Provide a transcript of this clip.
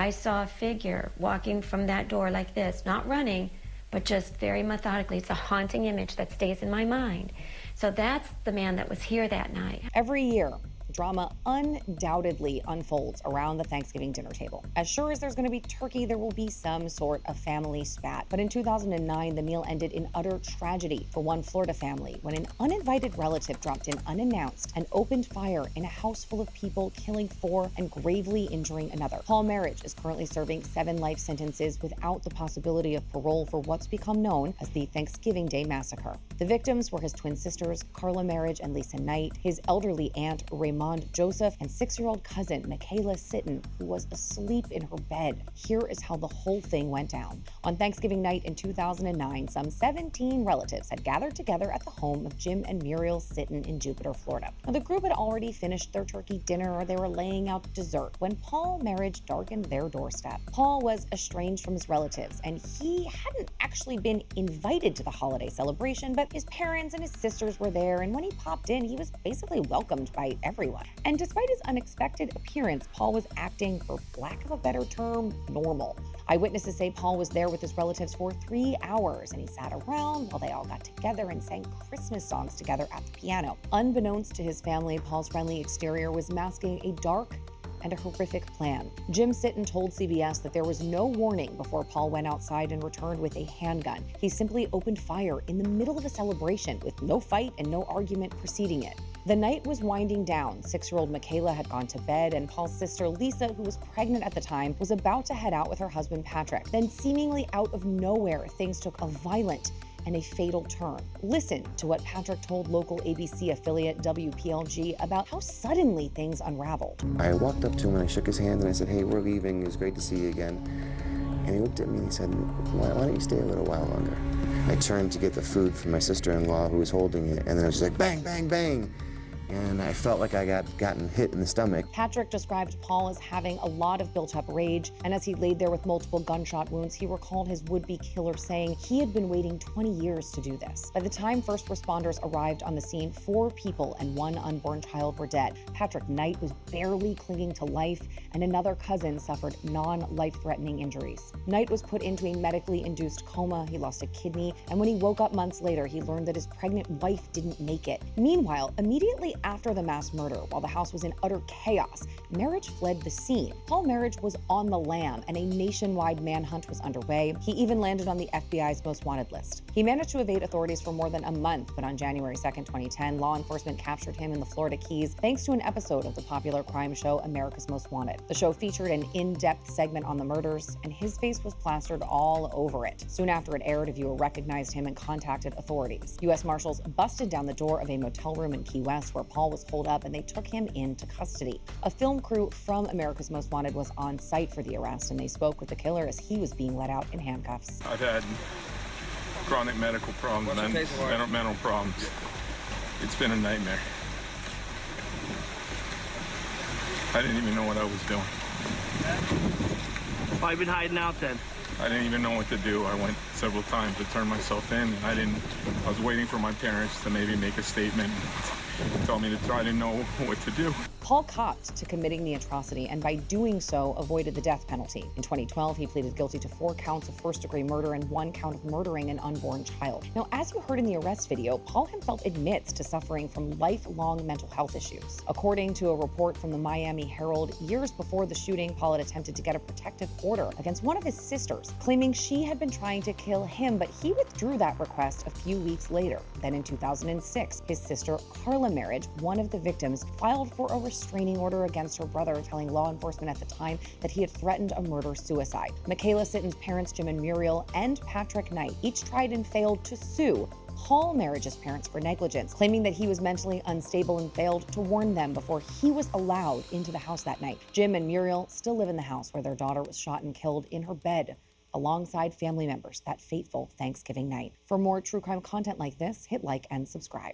I saw a figure walking from that door like this, not running, but just very methodically. It's a haunting image that stays in my mind. So that's the man that was here that night. Every year, drama undoubtedly unfolds around the Thanksgiving dinner table. As sure as there's going to be turkey, there will be some sort of family spat. But in 2009, the meal ended in utter tragedy for one Florida family when an uninvited relative dropped in unannounced and opened fire in a house full of people, killing 4 and gravely injuring another. Paul Merhige is currently serving 7 life sentences without the possibility of parole for what's become known as the Thanksgiving Day Massacre. The victims were his twin sisters, Carla Merhige and Lisa Knight, his elderly aunt, Raymond Joseph, and 6-year-old cousin, Michaela Sitton, who was asleep in her bed. Here is how the whole thing went down. On Thanksgiving night in 2009, some 17 relatives had gathered together at the home of Jim and Muriel Sitton in Jupiter, Florida. Now, the group had already finished their turkey dinner, or they were laying out dessert, when Paul Merhige darkened their doorstep. Paul was estranged from his relatives, and he hadn't actually been invited to the holiday celebration, but his parents and his sisters were there, and when he popped in, he was basically welcomed by everyone. And despite his unexpected appearance, Paul was acting, for lack of a better term, normal. Eyewitnesses say Paul was there with his relatives for 3 hours, and he sat around while they all got together and sang Christmas songs together at the piano. Unbeknownst to his family, Paul's friendly exterior was masking a dark and a horrific plan. Jim Sitton told CBS that there was no warning before Paul went outside and returned with a handgun. He simply opened fire in the middle of a celebration with no fight and no argument preceding it. The night was winding down. 6-year-old Michaela had gone to bed, and Paul's sister Lisa, who was pregnant at the time, was about to head out with her husband Patrick. Then seemingly out of nowhere, things took a violent and a fatal turn. Listen to what Patrick told local ABC affiliate WPLG about how suddenly things unraveled. I walked up to him and I shook his hand and I said, "Hey, we're leaving. It was great to see you again." And he looked at me and he said, why don't you stay a little while longer?" I turned to get the food from my sister-in-law who was holding it, and then it was like bang, bang, bang. And I felt like I gotten hit in the stomach. Patrick described Paul as having a lot of built-up rage, and as he laid there with multiple gunshot wounds, he recalled his would-be killer saying he had been waiting 20 years to do this. By the time first responders arrived on the scene, 4 people and 1 unborn child were dead. Patrick Knight was barely clinging to life, and another cousin suffered non-life-threatening injuries. Knight was put into a medically induced coma, he lost a kidney, and when he woke up months later, he learned that his pregnant wife didn't make it. Meanwhile, immediately after the mass murder, while the house was in utter chaos, Merhige fled the scene. Paul Merhige was on the lam, and a nationwide manhunt was underway. He even landed on the FBI's most wanted list. He managed to evade authorities for more than a month, but on January 2nd, 2010, law enforcement captured him in the Florida Keys thanks to an episode of the popular crime show America's Most Wanted. The show featured an in-depth segment on the murders, and his face was plastered all over it. Soon after it aired, a viewer recognized him and contacted authorities. U.S. Marshals busted down the door of a motel room in Key West where Paul was holed up, and they took him into custody. A film crew from America's Most Wanted was on site for the arrest, and they spoke with the killer as he was being let out in handcuffs. I've had chronic medical problems, mental problems. It's been a nightmare. I didn't even know what I was doing. Why have you been hiding out then? I didn't even know what to do. I went several times to turn myself in, and I was waiting for my parents to maybe make a statement and tell me to try to know what to do. Paul copped to committing the atrocity, and by doing so, avoided the death penalty. In 2012, he pleaded guilty to 4 counts of first-degree murder and 1 count of murdering an unborn child. Now, as you heard in the arrest video, Paul himself admits to suffering from lifelong mental health issues. According to a report from the Miami Herald, years before the shooting, Paul had attempted to get a protective order against one of his sisters, claiming she had been trying to kill him, but he withdrew that request a few weeks later. Then in 2006, his sister, Carla Merhige, one of the victims, filed for a restraining order against her brother, telling law enforcement at the time that he had threatened a murder-suicide. Michaela Sitton's parents, Jim and Muriel, and Patrick Knight, each tried and failed to sue Paul Merhige's parents for negligence, claiming that he was mentally unstable and failed to warn them before he was allowed into the house that night. Jim and Muriel still live in the house where their daughter was shot and killed in her bed alongside family members that fateful Thanksgiving night. For more true crime content like this, hit like and subscribe.